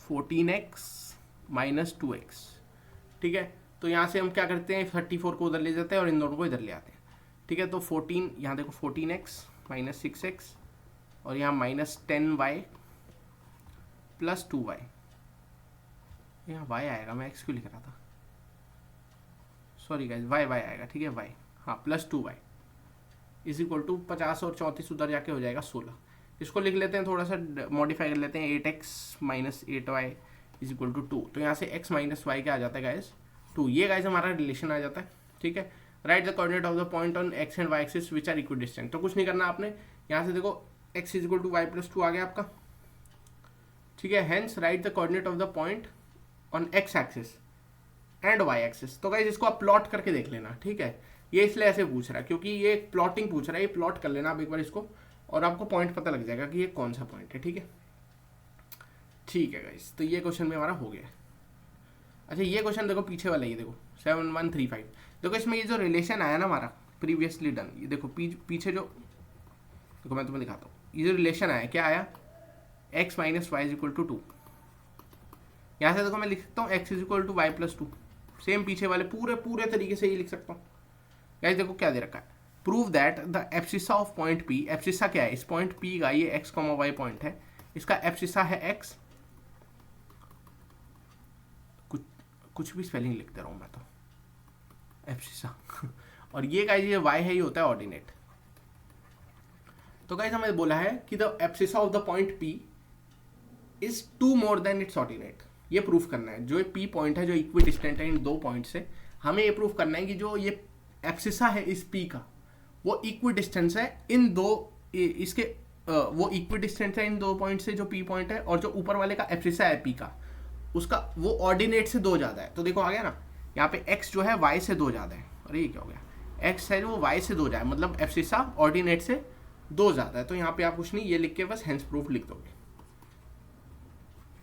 [SPEAKER 1] 14x माइनस 2x, ठीक है। तो यहाँ से हम क्या करते हैं? 34 को उधर ले जाते हैं और इन दोनों को इधर ले आते हैं, ठीक है। तो 14, यहाँ देखो 14x माइनस 6x, और यहाँ माइनस 10y प्लस 2y, यहाँ y आएगा, मैं x क्यों लिख रहा था, सॉरी गाइज, y आएगा, ठीक है, y, हाँ plus 2y is equal to 50 और 34 उधर जाके हो जाएगा 16। इसको लिख लेते हैं, थोड़ा सा मॉडिफाई कर लेते हैं, 8x minus 8y is equal to 2। तो यहाँ से x माइनस वाई क्या आ जाता है गाइज? 2। ये गाइज हमारा रिलेशन आ जाता है, ठीक है। Right the coordinate of the point on x and y axis which are equidistant. तो कुछ नहीं करना आपने, यहाँ से देखो x is equal to y plus 2 आ गया आपका, ठीक है। Hence right the coordinate of the point on x axis and y axis. तो गाइज इसको आप प्लॉट करके देख लेना, ठीक है। ये इसलिए ऐसे पूछ रहा है क्योंकि ये प्लॉटिंग पूछ रहा है, ये प्लॉट कर लेना आप एक बार इसको, और आपको पॉइंट पता लग जाएगा कि ये कौन सा पॉइंट है, ठीक है। ठीक है गाइस, तो ये क्वेश्चन में हमारा हो गया। अच्छा ये क्वेश्चन देखो पीछे वाला, ये देखो 7135, देखो इसमें ये जो रिलेशन आया ना हमारा प्रीवियसली डन, ये देखो पीछे जो, देखो मैं तुम्हें दिखाता हूँ, ये जो रिलेशन आया क्या आया? x minus y is equal to 2। यहाँ से देखो मैं लिख सकता हूँ x is equal to y plus 2, same पीछे वाले पूरे तरीके से ये लिख सकता हूँ, गाइस देखो क्या दे रखा है, prove that the abscissa of point P, abscissa क्या है इस पॉइंट पी का, ये एक्स कॉमा वाई पॉइंट है, इसका एब्सिसा है एक्स, कुछ भी स्पेलिंग लिखते रहूँ मैं तो, एब्सिसा और ये गाइस ये वाई है, ये होता है ऑर्डिनेट। तो गाइस हमें बोला है कि the abscissa of the point P is 2 more than it's ordinate, ये प्रूफ करना है। जो ये पी पॉइंट है जो इक्वी डिस्टेंट है इन दो पॉइंट से, हमें ये प्रूफ करना है कि जो ये एब्सिसा है इस पी का वो इक्वी डिस्टेंस है इन दो इसके वो इक्वी डिस्टेंस है इन दो पॉइंट से जो पी पॉइंट है, और जो ऊपर वाले का एब्सिसा है पी का उसका वो ऑर्डिनेट से 2 ज़्यादा है। तो देखो आ गया ना, यहाँ पे x जो है y से 2 ज़्यादा है, अरे ये क्या हो गया, x है जो y से 2 ज़्यादा है, मतलब एब्सिसा ऑर्डिनेट से 2 ज़्यादा है। तो यहाँ पे आप कुछ नहीं, ये लिख के बस हेंस प्रूफ लिख दोगे,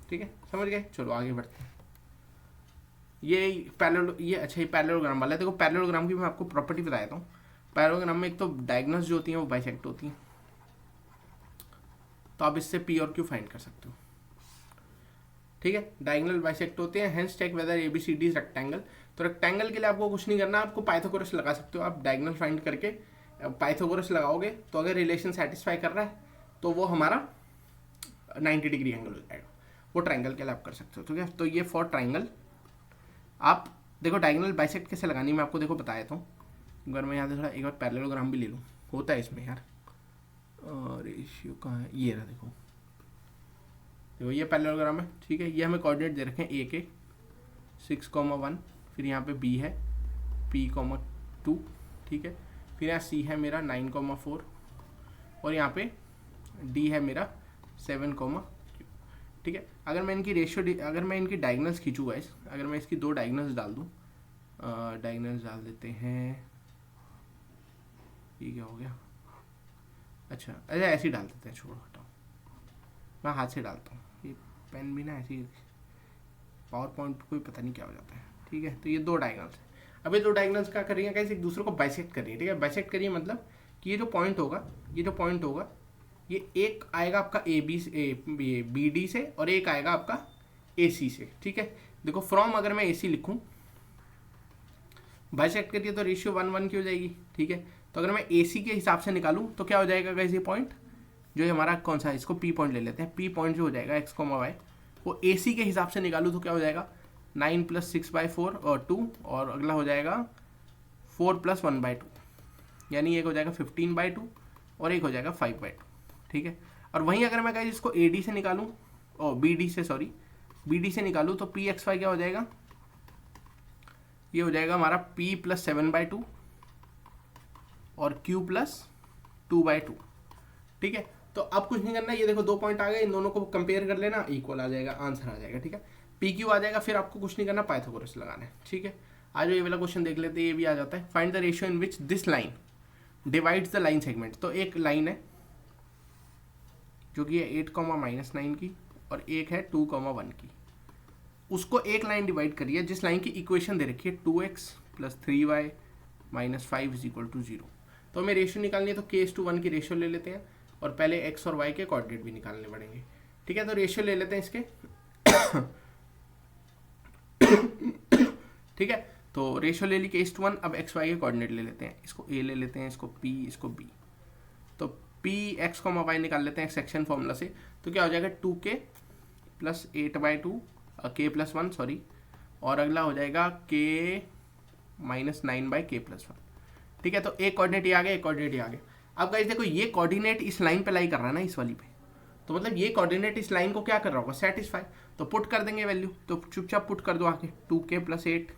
[SPEAKER 1] ठीक है, समझ गए। चलो आगे बढ़ते हैं। ये पैरेलल, ये अच्छा ये पैरेललोग्राम वाला है। देखो पैरेललोग्राम की मैं आपको प्रॉपर्टी बता देता हूँ। पैरेललोग्राम में एक तो डायगोनल्स जो होती हैं वो बाइसेक्ट होती हैं, तो आप इससे पी और क्यू फाइंड कर सकते हो, ठीक है। डायगोनल बाइसेक्ट होते हैं, hence check whether ABCD is rectangle. तो रेक्टेंगल के लिए आपको कुछ नहीं करना, आपको पाइथागोरस लगा सकते हो। आप डायगोनल फाइंड करके पाइथागोरस लगाओगे तो अगर रिलेशन सेटिस्फाई कर रहा है तो वो हमारा 90 डिग्री एंगल हो जाएगा। वो ट्राइंगल के लिए आप कर सकते हो, ठीक है। तो ये फॉर ट्राइंगल आप देखो डायगोनल बाइसेक्ट कैसे लगानी मैं आपको देखो बताया था। अगर मैं यहाँ से थोड़ा एक बार पैरेललोग्राम भी ले लूँ, होता है इसमें यार, रेशियो कहाँ है, ये रहा देखो ये पैरेललोग्राम है, ठीक है। ये हमें कोऑर्डिनेट दे रखे हैं ए के 6,1, फिर यहाँ पे बी है P,2, ठीक है। फिर यहाँ सी है मेरा 9,4 और यहाँ पे डी है मेरा 7,3, ठीक है। अगर मैं इनकी रेशियो, अगर मैं इनकी डायगोनल्स खींचूँ गाइस, अगर मैं इसकी 2 डायगोनल्स डाल दूँ, डायगोनल्स डाल देते हैं, ये क्या हो गया, अच्छा ऐसे ही डाल देते हैं, छोड़ो हटाओ, मैं हाथ से डालता हूँ, ये पेन भी ना ऐसे ही, पावर पॉइंट कोई पता नहीं क्या हो जाता है, ठीक है। तो ये 2 डायगोनल्स है। अब ये 2 डायगोनल्स क्या कर रही है कैसे, एक दूसरे को बाइसेक्ट कर रही है, ठीक है। बाइसेक्ट करिए मतलब कि ये जो पॉइंट होगा, ये जो पॉइंट होगा, ये एक आएगा आपका BD से और एक आएगा आपका AC से, ठीक है। देखो फ्रॉम अगर मैं AC लिखूं, बाइसेक्ट करिए तो रेशियो 1:1 की हो जाएगी, ठीक है। तो अगर मैं AC के हिसाब से निकालूं तो क्या हो जाएगा गाइस, ये पॉइंट जो हमारा कौन सा है, इसको P पॉइंट ले लेते हैं। P पॉइंट जो हो जाएगा x, y, वो AC के हिसाब से निकालूं तो क्या हो जाएगा 9 + 6/4 और 2, और अगला हो जाएगा 4 + 1/2, यानी एक हो जाएगा 15/2 और एक हो जाएगा 5/2, ठीक है। और वहीं अगर मैं गाइस इसको AD से निकालूं, और BD से निकालूं तो PXY क्या हो जाएगा, ये हो जाएगा हमारा P + 7/2 और Q + 2/2, ठीक है। तो अब कुछ नहीं करना, ये देखो 2 पॉइंट आ गए, इन दोनों को कंपेयर कर लेना, इक्वल आ जाएगा, आंसर आ जाएगा, ठीक है। PQ आ जाएगा, फिर आपको कुछ नहीं करना, पाइथागोरस लगाना है, ठीक है। आज ये वाला क्वेश्चन देख लेते हैं, ये भी आ जाता है। Find the ratio in which this line divides the line segment. तो एक लाइन है जो कि है 8,-9 की, और एक है 2,1 की, उसको एक लाइन डिवाइड करिए जिस लाइन की इक्वेशन दे रखी है 2x + 3y - 5 = 0। तो हमें रेशियो निकालनी है, तो k:1 की रेशियो ले लेते हैं, और पहले x और y के कोऑर्डिनेट भी निकालने पड़ेंगे, ठीक है। तो रेशियो ले लेते हैं इसके ठीक है। तो रेशियो ले ली k:1, अब x y के कोऑर्डिनेट ले लेते हैं, इसको a ले लेते हैं, इसको p, इसको b। तो p x, y निकाल लेते हैं सेक्शन फॉर्मूला से, तो क्या हो जाएगा 2k + 8/2 k+1 सॉरी, और अगला हो जाएगा k - 9/k+1, ठीक है। तो एक कोऑर्डिनेट ये आ गया, एक कोऑर्डिनेट ये आ गया। अब गाइस देखो ये कोऑर्डिनेट इस लाइन पे लाई कर रहा है ना, इस वाली पे, तो मतलब ये कोऑर्डिनेट इस लाइन को क्या कर रहा होगा, सेटिस्फाई। तो पुट कर देंगे वैल्यू, तो चुपचाप पुट कर दो आके, 2k +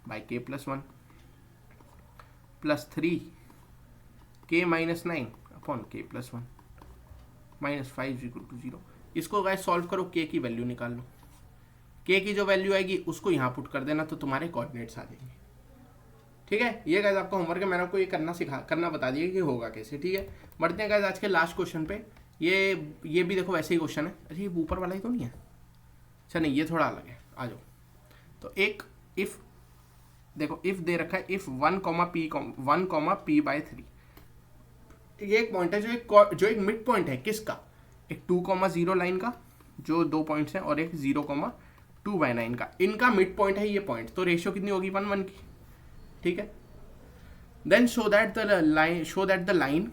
[SPEAKER 1] 8/k+1 + 3k - 9/k+1 - 5 = 0। इसको गाइस सॉल्व करो, k की वैल्यू निकाल लो, k की जो वैल्यू आएगी उसको यहाँ पुट कर देना, तो तुम्हारे कोऑर्डिनेट्स आ जाएंगे, ठीक है। ये गाइस आपको होमवर्क है, मैंने आपको ये करना बता दिया कि होगा कैसे, ठीक है। बढ़ते हैं गाइस आज के लास्ट क्वेश्चन पे। ये भी देखो वैसे ही क्वेश्चन है, अरे ये ऊपर वाला ही तो नहीं है, अच्छा नहीं ये थोड़ा अलग है, आ जाओ। तो एक इफ देखो, इफ दे रखा है इफ 1,P/3, ये एक पॉइंट है जो एक मिड पॉइंट है किसका, एक 2,0 लाइन का, जो 2 पॉइंट्स हैं, और एक 0,2/9 का, इनका मिड पॉइंट है ये पॉइंट। तो रेशियो कितनी होगी 1:1 की, ठीक है। Then show that the line,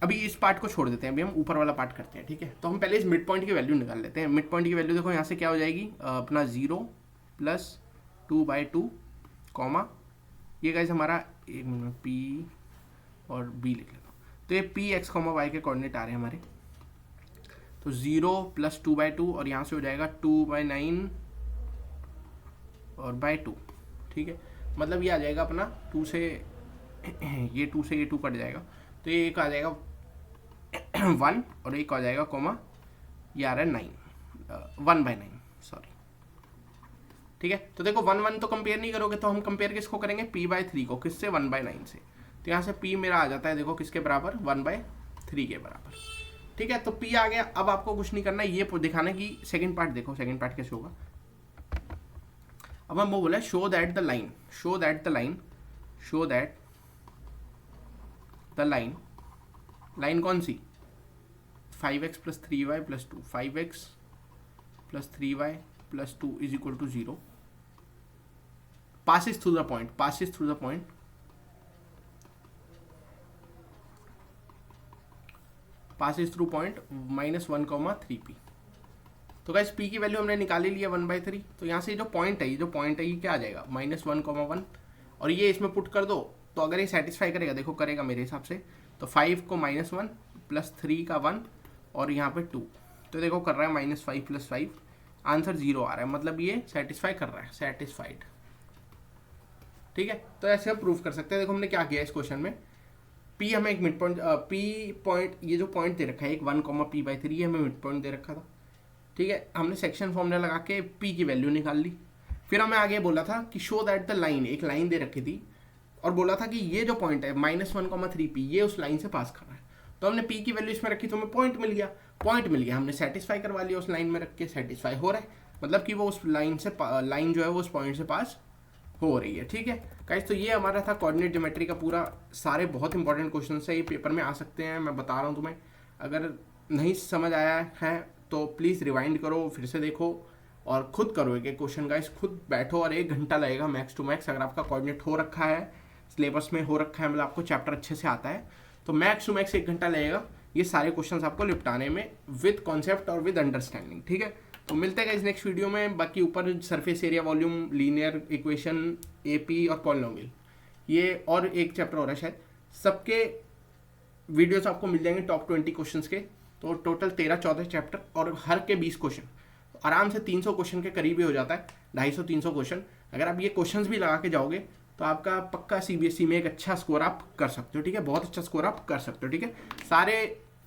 [SPEAKER 1] अभी इस पार्ट को छोड़ देते हैं, अभी हम ऊपर वाला पार्ट करते हैं, ठीक है। तो हम पहले इस मिड पॉइंट की वैल्यू निकाल लेते हैं। मिड पॉइंट की वैल्यू देखो यहाँ से क्या हो जाएगी, अपना 0 + 2/2 कॉमा, ये गाइस हमारा एक मिनट पी और बी लिख लेता हूँ। तो ये पी एक्स कॉमा वाई के कोऑर्डिनेट आ रहे हैं हमारे। तो 0 + 2/2 और यहाँ से हो जाएगा 2/9 और /2, ठीक है। मतलब ये आ जाएगा अपना 2 से ये 2 से ये 2 कट जाएगा, तो ये एक आ जाएगा 1 और एक आ जाएगा कॉमा, ये आ रहा है 9, 1/9 सॉरी, ठीक है। तो देखो 1 1 तो कंपेयर नहीं करोगे, तो हम कंपेयर किसको करेंगे, p/3 को, किससे, 1/9 से। तो यहाँ से p मेरा आ जाता है देखो किसके बराबर, 1/3 के बराबर, ठीक है। तो p आ गया। अब आपको कुछ नहीं करना, ये दिखाना कि सेकंड पार्ट देखो, सेकंड पार्ट कैसे होगा। अब हम वो बोला शो दैट द लाइन कौन सी, 5x + 3y + 2, 5x + 3y + 2 = 0, passes through the point -1, 3p। तो गाइस p की वैल्यू हमने निकाली ली है 1/3। तो यहाँ से ये जो पॉइंट है ये क्या आ जाएगा, -1, 1 और ये इसमें पुट कर दो। तो अगर ये सेटिस्फाई करेगा, देखो करेगा मेरे हिसाब से, तो 5 को -1 + 3 का 1 और यहाँ पे 2, तो देखो कर रहा है -5 + 5, आंसर 0 आ रहा है, मतलब ये सेटिस्फाई कर रहा है, सेटिस्फाइड, ठीक है। तो ऐसे हम प्रूव कर सकते हैं। देखो हमने क्या किया इस क्वेश्चन में, p हमें एक मिड पॉइंट, p पॉइंट, ये जो पॉइंट दे रखा है एक 1, p/3 हमें मिड पॉइंट दे रखा था, ठीक है। हमने सेक्शन फॉर्मूला लगा के p की वैल्यू निकाल ली। फिर हमें आगे बोला था कि शो दैट द लाइन, एक लाइन दे रखी थी और बोला था कि ये जो पॉइंट है -1, 3p, ये उस लाइन से पास कर रहा है। तो हमने p की वैल्यू इसमें रखी, तो हमें पॉइंट मिल गया, हमने सेटिस्फाई करवा लिया, उस लाइन में रख के सेटिस्फाई हो रहा है, मतलब कि वो उस लाइन जो है वो उस पॉइंट से पास हो रही है, ठीक है गाइस। तो ये हमारा था कोऑर्डिनेट ज्योमेट्री का पूरा, सारे बहुत इंपॉर्टेंट क्वेश्चन है, ये पेपर में आ सकते हैं, मैं बता रहा हूँ तुम्हें। अगर नहीं समझ आया है तो प्लीज़ रिवाइंड करो, फिर से देखो और खुद करो एक क्वेश्चन गाइस, खुद बैठो और 1 घंटा लगेगा मैक्स टू मैक्स। अगर आपका कोऑर्डिनेट हो रखा है, सिलेबस में हो रखा है, मतलब आपको चैप्टर अच्छे से आता है, तो मैक्स टू मैक्स 1 घंटा लगेगा ये सारे क्वेश्चंस आपको निपटाने में, विद कॉन्सेप्ट और विद अंडरस्टैंडिंग, ठीक है। तो मिलते हैं इस नेक्स्ट वीडियो में। बाकी ऊपर surface area, volume, linear equation, AP और पॉलिनोमियल, ये और एक चैप्टर हो रहा है शायद, सबके वीडियोस आपको मिल जाएंगे टॉप 20 क्वेश्चंस के। तो टोटल 13-14 चैप्टर और हर के 20 क्वेश्चन, आराम से 300 क्वेश्चन के करीब ही हो जाता है, 250-300 क्वेश्चन। अगर आप ये क्वेश्चंस भी लगा के जाओगे तो आपका पक्का सीबीएसई में एक अच्छा स्कोर आप कर सकते हो, ठीक है, बहुत अच्छा स्कोर आप कर सकते हो, ठीक है। सारे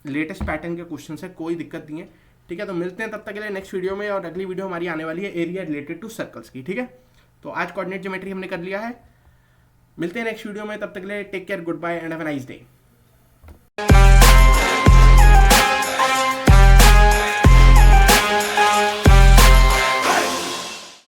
[SPEAKER 1] लेटेस्ट पैटर्न के क्वेश्चन है, कोई दिक्कत नहीं है, ठीक है। तो मिलते हैं तब तक के लिए नेक्स्ट वीडियो में, और अगली वीडियो हमारी आने वाली है एरिया रिलेटेड टू सर्कल्स की, ठीक है। तो आज कोऑर्डिनेट ज्योमेट्री हमने कर लिया है, मिलते हैं नेक्स्ट वीडियो में, तब तक के लिए take care, good bye and have a nice day.